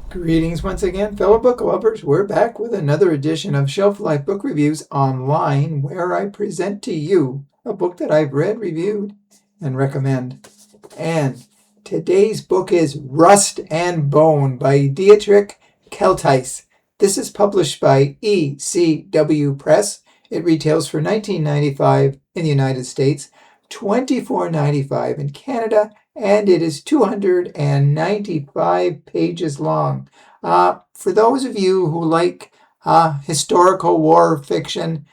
Greetings once again, fellow book lovers. We're back with another edition of Shelf Life Book Reviews Online, where I present to you a book that I've read, reviewed, and recommend. And today's book is Rust and Bone by Dietrich Kalteis. This is published by ECW Press. It retails for $19.95 in the United States, $24.95 in Canada, and it is 295 pages long. For those of you who like historical war fiction,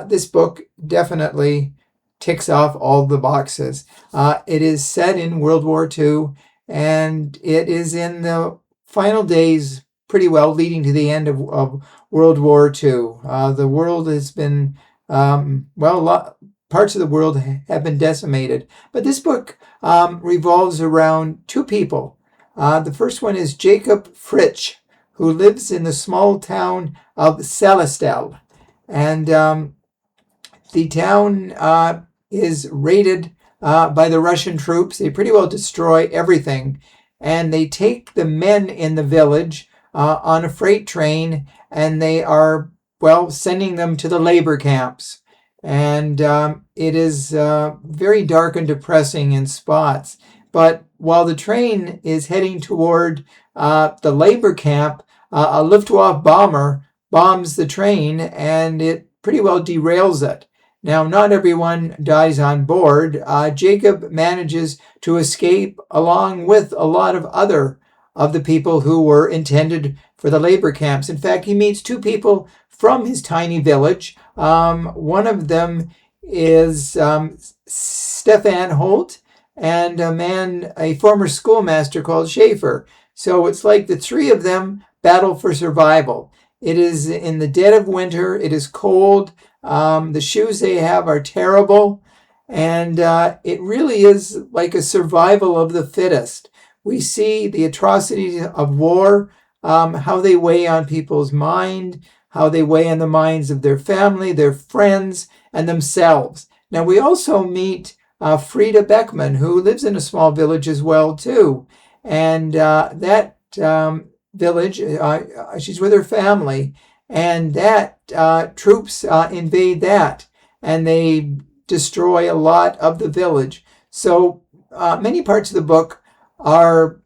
this book definitely ticks off all the boxes. It is set in World War II, and it is in the final days, pretty well leading to the end of World War II. The world has been, parts of the world have been decimated. But this book revolves around two people. The first one is Jacob Fritsch, who lives in the small town of Celestel. And the town is raided by the Russian troops. They pretty well destroy everything. And they take the men in the village on a freight train, and they are, sending them to the labor camps. And it is very dark and depressing in spots. But while the train is heading toward the labor camp, a Luftwaffe bomber bombs the train, and it pretty well derails it. Now, not everyone dies on board. Jacob manages to escape along with a lot of other of the people who were intended for the labor camps. In fact, he meets two people from his tiny village. One of them is Stefan Holt, and a former schoolmaster called Schaefer. So it's like the three of them battle for survival. It is in the dead of winter. It is cold. The shoes they have are terrible. And it really is like a survival of the fittest. We see the atrocities of war, how they weigh on people's mind, how they weigh on the minds of their family, their friends, and themselves. Now, we also meet Frida Beckman, who lives in a small village as well, too. And that village, she's with her family, and that troops invade that, and they destroy a lot of the village. So many parts of the book are,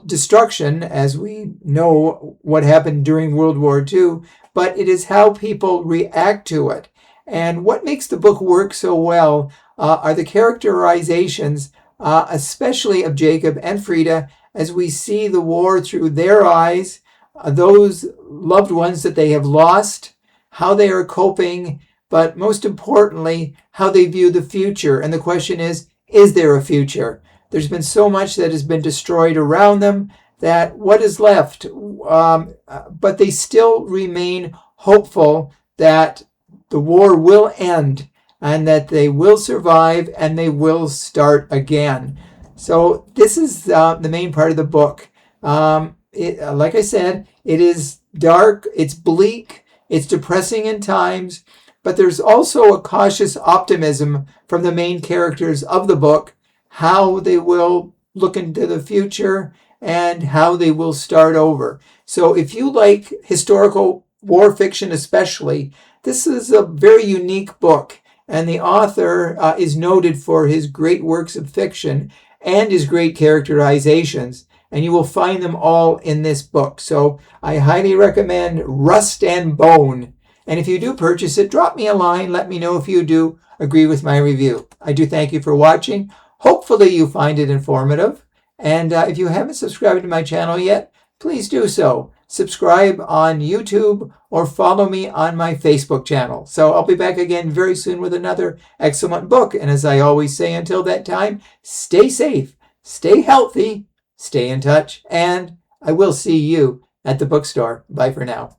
destruction, as we know what happened during World War II, but it is how people react to it. And what makes the book work so well are the characterizations, especially of Jacob and Frida, as we see the war through their eyes, those loved ones that they have lost, how they are coping, but most importantly, how they view the future. And the question is there a future? There's been so much that has been destroyed around them that what is left? But they still remain hopeful that the war will end and that they will survive and they will start again. So this is the main part of the book. Like I said, it is dark, it's bleak, it's depressing in times, but there's also a cautious optimism from the main characters of the book, how they will look into the future and how they will start over. So if you like historical war fiction especially, this is a very unique book, and the author is noted for his great works of fiction and his great characterizations, and you will find them all in this book. So I highly recommend Rust and Bone. And if you do purchase it, drop me a line. Let me know if you do agree with my review. I do thank you for watching. Hopefully you find it informative. And if you haven't subscribed to my channel yet, please do so. Subscribe on YouTube or follow me on my Facebook channel. So I'll be back again very soon with another excellent book. And as I always say until that time, stay safe, stay healthy, stay in touch, and I will see you at the bookstore. Bye for now.